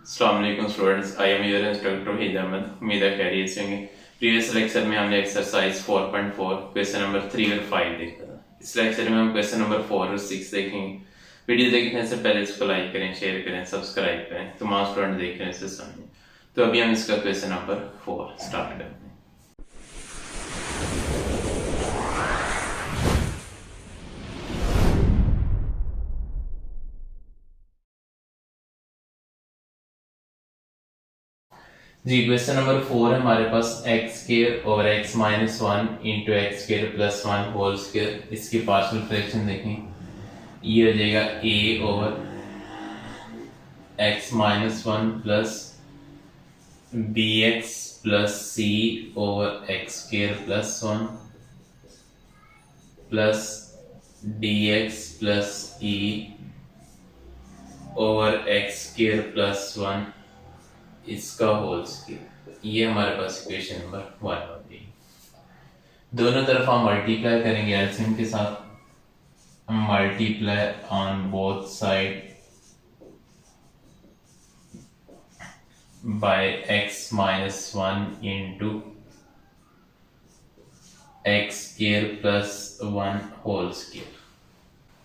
अस्सलामुअलैकुम students, I am your instructor Waheed Ahmed. उम्मीद है खैरियत से होंगे। प्रीवियस लेक्चर में हमने एक्सरसाइज 4.4 क्वेश्चन नंबर 3 और 5 देखा था। इस लेक्चर में हम क्वेश्चन नंबर 4 और 6 देखेंगे। वीडियो देखने से पहले इसको लाइक करें, शेयर करें, सब्सक्राइब करें, तमाम स्टूडेंट देख रहे से समझें। तो अभी हम इसका क्वेश्चन नंबर 4 स्टार्ट करते हैं। जी क्वेश्चन नंबर 4 है हमारे पास X square over X minus 1 into x square plus 1 whole square. इसकी पार्शियल फ्रैक्शन देखें, ये हो जाएगा A over X minus 1 plus B X plus C over X square plus 1 plus D x plus E over X square plus 1 इसका whole square. ये हमारे पास equation number 1 होती है। दोनों तरफ हम मल्टीप्लाई करेंगे एलसीएम के साथ। हम multiply on both side by X minus 1 into x square plus 1 whole square.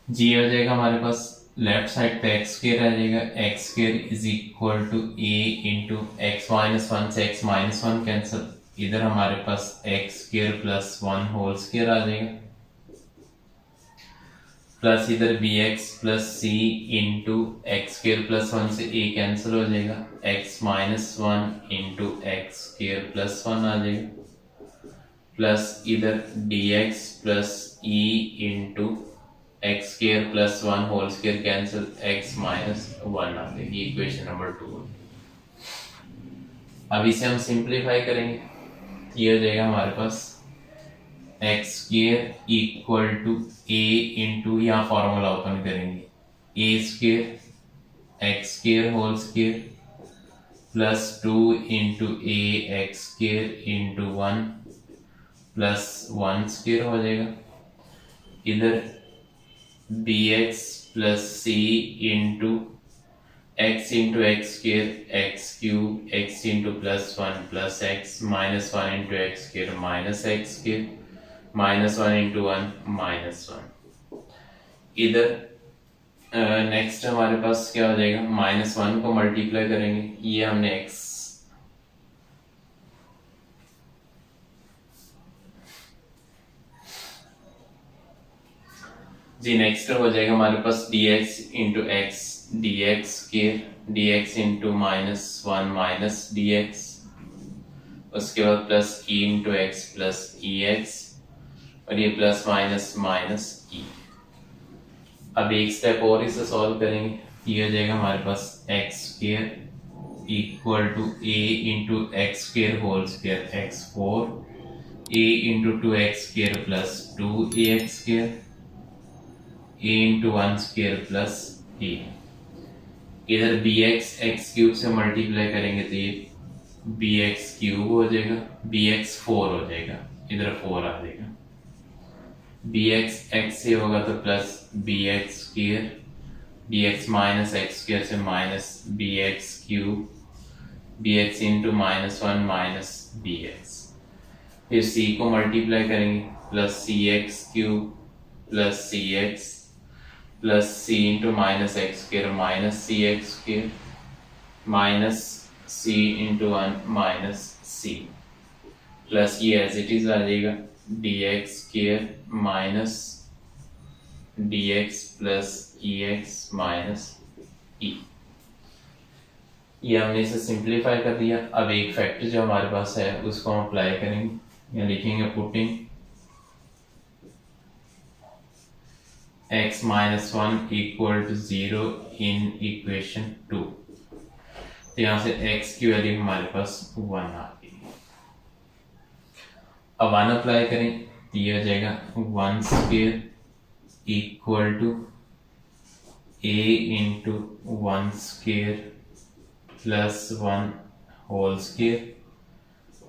जी हो जाएगा हमारे पास लेफ्ट साइड पे एक्स स्क्वायर आ जाएगा। X square is equal to A into X minus 1 से एक्स माइनस 1 कैंसिल। इधर हमारे पास X square plus 1 whole square आ जाएगा, प्लस इधर B X plus C into x square plus 1 से ए कैंसिल हो जाएगा। X minus 1 into x square plus 1 आ जाएगा, प्लस इधर डी एक्स प्लस ई into x square plus 1 whole square cancel, x minus 1 आ जाएगी। Equation number 2। अब इसे हम सिंप्लीफाई करेंगे, ये हो जाएगा हमारे पास X square equal to A into, यहाँ फॉर्मूला ओपन करेंगे, A square X square whole square plus 2 into A X square into 1 plus 1 square हो जाएगा। इधर B X plus C into x square X cube X into plus 1 plus X minus 1 into x square minus X square minus 1 into 1 minus 1। इधर next हमारे पास क्या हो जाएगा, minus 1 को multiply करेंगे, ये हमने एक्स जी नेक्स्ट हो जाएगा हमारे पास D X into X D X square D X into minus 1 minus D X, उसके बाद प्लस ई into X plus E X और ये प्लस माइनस माइनस ई। अब एक स्टेप और इसे सॉल्व करेंगे, ये हो जाएगा हमारे पास X square equal to A into x square whole square X 4 A into 2 X square plus 2 A X square a into 1 square plus a। इधर बी एक्स एक्स क्यूब से मल्टीप्लाई करेंगे तो ये बी एक्स क्यूब हो जाएगा, B x 4 हो जाएगा, इधर 4 आ जाएगा। बी एक्स एक्स से होगा तो plus B X square B X minus X square से minus B X cube B X into minus 1 minus B X. फिर c को मल्टीप्लाई करेंगे, plus C X cube plus C X plus C into minus X square minus C X square minus C into 1 minus C, plus ये as it is आ जाएगा D X square minus D x plus E x minus ई। ये हमने इसे simplify कर दिया। अब एक फैक्टर जो हमारे पास है उसको हम अप्लाई करेंगे, या लिखेंगे putting x minus 1 equal to 0 in equation 2। तो यहाँ से x की वैल्यू हमारे पास 1 आ गई। अब 1 अप्लाई करें तो ये हो जाएगा 1 square equal to a into 1 square plus 1 whole square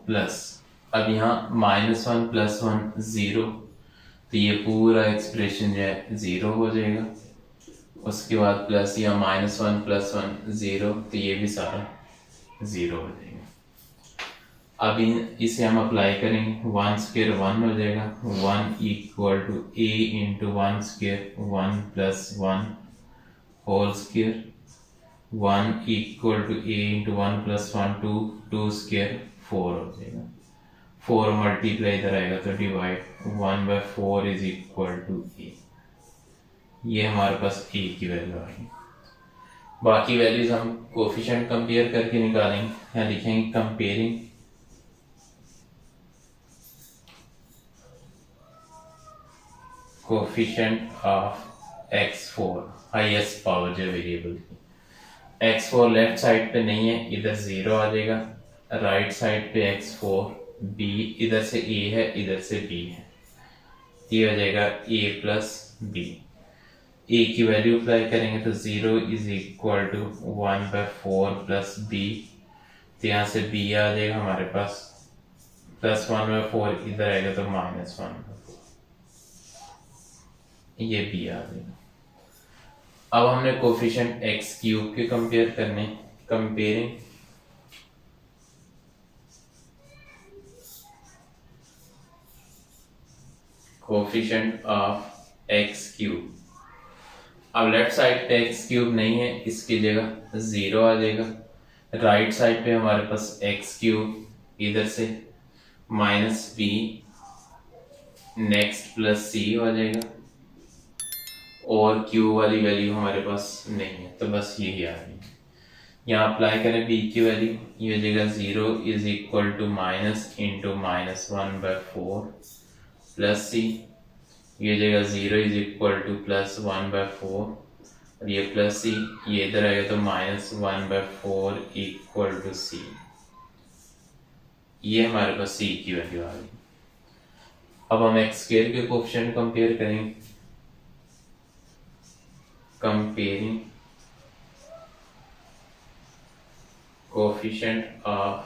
plus, अब यहाँ माइनस 1 प्लस 1 0, तो ये पूरा एक्सप्रेशन जो है 0 हो जाएगा। उसके बाद प्लस या -1 + 1 0, तो ये भी सारा 0 हो जाएगा। अब इसे हम अप्लाई करेंगे, 1 स्क्वायर 1 हो जाएगा, 1 = a × 1 square 1 + 1 whole square, 1 = a × 1 + 1 2, 2 square 4 हो जाएगा। 4 मल्टीप्लाई इधर आएगा तो डिवाइड, 1/4 = a। ये हमारे पास a की वैल्यू आ गई। बाकी वैल्यूज हम कोफिशिएंट कंपेयर करके निकालेंगे। यहाँ लिखेंगे comparing coefficient of x4, highest power जो वेरिएबल की। x4 लेफ्ट साइड पे नहीं है, इधर 0 आ जाएगा, राइट साइड पे x4 b, इधर से a है, इधर से b है, ये हो जाएगा a + b। a की वैल्यू अप्लाई करेंगे तो 0 = 1/4 + b, तो यहाँ से b आ जाएगा हमारे पास, +1/4 इधर आएगा तो -1/4, ये b आ जाएगा। अब हमने कोफिशिएंट x³ के कंपेयर करने, कंपेयरिंग कोफिशिएंट ऑफ x³। अब लेफ्ट साइड पे x³ नहीं है, इसकी जगह 0 आ जाएगा, राइट साइड पे हमारे पास x³, इधर से -b नेक्स्ट +c हो जाएगा, और q वाली वैल्यू हमारे पास नहीं है, तो बस यही आ रही है। यहाँ अप्लाई करें b की वैल्यू, ये हो जाएगा 0 = -1/4 + c, ये हो जाएगा 0 = +1/4, और ये +c, ये इधर आएगा तो -1/4 = c। ये हमारे पास c की वैल्यू आ गई। अब हम x² के कोफिशिएंट कंपेयर करेंगे, कंपेयरिंग कोफिशिएंट ऑफ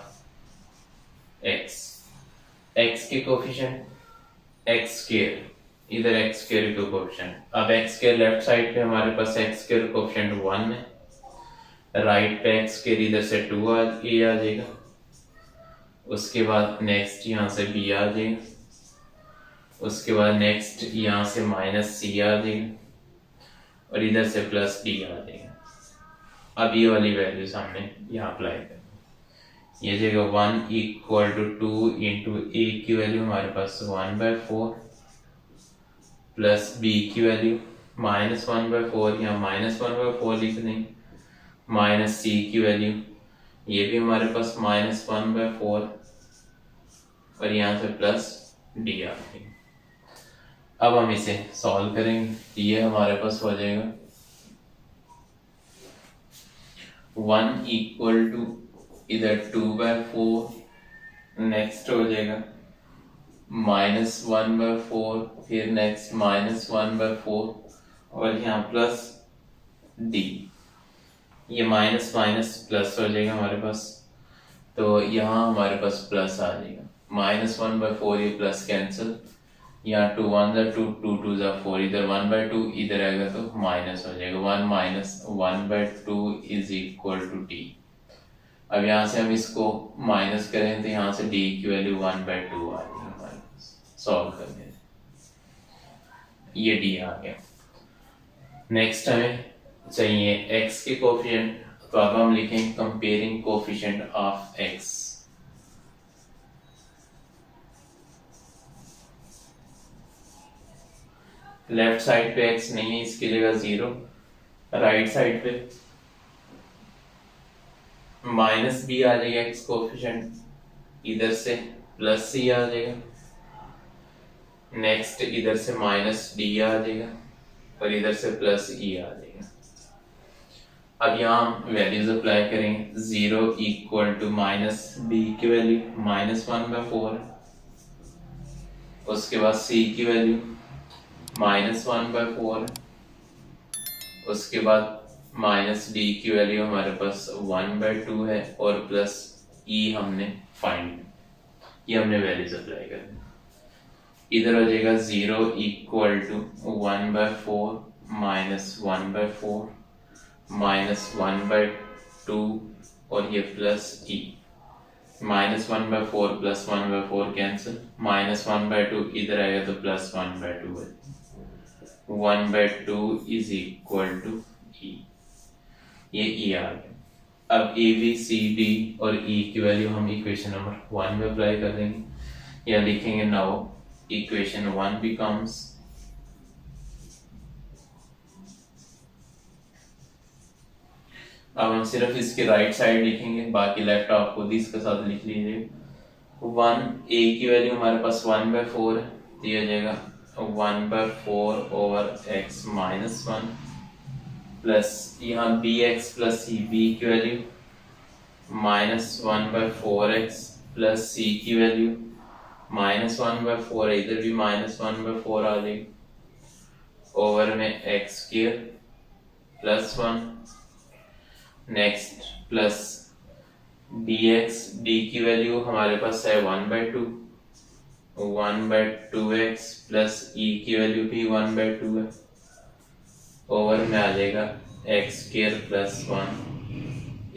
x के कोफिशिएंट x², इधर x² के कोफिशिएंट। अब x² लेफ्ट साइड पे हमारे पास x² कोफिशिएंट 1 है, राइट पे x² इधर से 2 a आ जाएगा, उसके बाद नेक्स्ट यहाँ से b आ जाएगा, उसके बाद नेक्स्ट यहाँ से -c आ जाएगा, और इधर से +d आ जाएगा। अब ये वाली वैल्यूज हमने यहाँ अप्लाई करनी, ये जगह 1 = 2 × a की वैल्यू हमारे पास 1/4 + b की वैल्यू -1/4, यहाँ -1/4 लिख देंगे, -c की वैल्यू, ये भी हमारे पास -1/4, और यहाँ से +d आ जाएगी। अब हम इसे सॉल्व करेंगे, ये हमारे पास हो जाएगा 1 = इधर 2/4, नेक्स्ट हो जाएगा -1/4, फिर नेक्स्ट -1/4, और यहाँ +d, ये माइनस माइनस प्लस हो जाएगा हमारे पास, तो यहाँ हमारे पास प्लस आ जाएगा, -1/4, ये प्लस कैंसिल, यहाँ 2 1 2 2 2 4, इधर 1/2, इधर आएगा तो माइनस हो जाएगा, 1 - 1/2 = d। अब यहाँ से हम इसको माइनस करें तो यहाँ से d की वैल्यू 1/2 आ जाएगी हमारे पास, सॉल्व करने से ये d आ गया। नेक्स्ट हमें चाहिए x के कोफिशिएंट, तो अब हम लिखेंगे comparing coefficient of x। Left side पे x नहीं है, इसकी जगह 0, राइट साइड पे -b आ जाएगा x कोफिशिएंट, इधर से +c आ जाएगा, नेक्स्ट इधर से -d आ जाएगा, और इधर से +e आ जाएगा। अब यहाँ हम वैल्यूज अप्लाई करेंगे, 0 = -b की वैल्यू -1/4, उसके बाद c की वैल्यू -1/4, उसके बाद -d की वैल्यू हमारे पास 1/2 है, और +e हमने फाइंड, ये हमने वैल्यूज अप्लाई करनी। इधर हो जाएगा 0 = 1/4 -1/4 -1/2 और ये प्लस ई। -1/4 प्लस 1/4 कैंसिल, -1/2 इधर आएगा तो +1/2 है। 1/2 इज इक्वल टू ई, ये ई आ गया। अब ए बी सी डी और ई की वैल्यू हम इक्वेशन नंबर 1 में अप्लाई कर देंगे, या लिखेंगे नाउ इक्वेशन 1 बिकम्स अब हम सिर्फ इसके राइट साइड लिखेंगे, बाकी लेफ्ट आप खुद ही इसके साथ लिख लीजिए। 1 ए की वैल्यू हमारे पास 1/4 है, तो ये हो जाएगा 1/4 ओवर x माइनस 1 प्लस यहाँ बी एक्स प्लस सी, बी की वैल्यू -1/4x प्लस सी की वैल्यू -1/4, इधर भी -1/4 आ जाएगी, ओवर में x² plus 1। Next plus dx, D की वैल्यू हमारे पास है 1/2, 1/2x प्लस e की वैल्यू भी 1/2 है, ओवर में आ जाएगा x² प्लस 1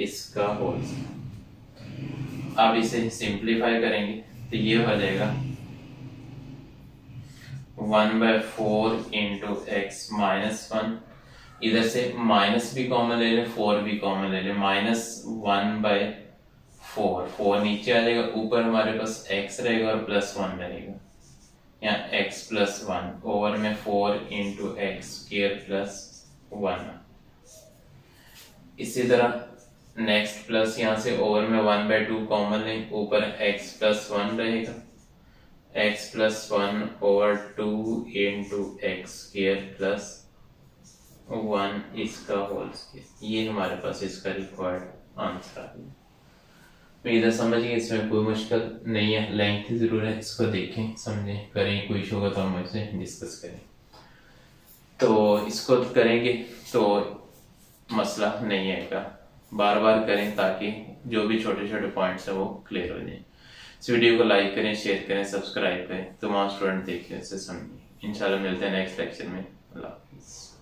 इसका होल। अब इसे सिंप्लीफाई करेंगे तो ये हो जाएगा 1/4 इंटू एक्स माइनस 1, इधर से माइनस भी कॉमन ले लें, 4 भी कॉमन ले लें, -1/4, 4 नीचे आ जाएगा, ऊपर हमारे पास x रहेगा और +1 रहेगा, यहाँ x प्लस 1 ओवर में 4 इंटू x² प्लस 1। इसी तरह नेक्स्ट प्लस यहाँ से ओवर में 1/2 कॉमन लें, ऊपर x प्लस 1 रहेगा, x plus 1 over 2 into x² plus 1 इसका होल स्क्वायर। ये हमारे पास इसका रिक्वायर्ड आंसर आ गया। तो इधर समझिए, इसमें कोई मुश्किल नहीं है, लेंथ जरूर है, इसको देखें समझें करें, कोई इशू होगा तो हम इससे डिस्कस करें। तो इसको करेंगे तो मसला नहीं आएगा, बार बार करें ताकि जो भी छोटे छोटे पॉइंट्स हैं वो क्लियर हो जाए। इस वीडियो को लाइक करें, शेयर करें, सब्सक्राइब करें, तमाम स्टूडेंट देखें, इससे समझें। इंशाल्लाह मिलते हैं नेक्स्ट लेक्चर में। अल्लाह हाफिज़।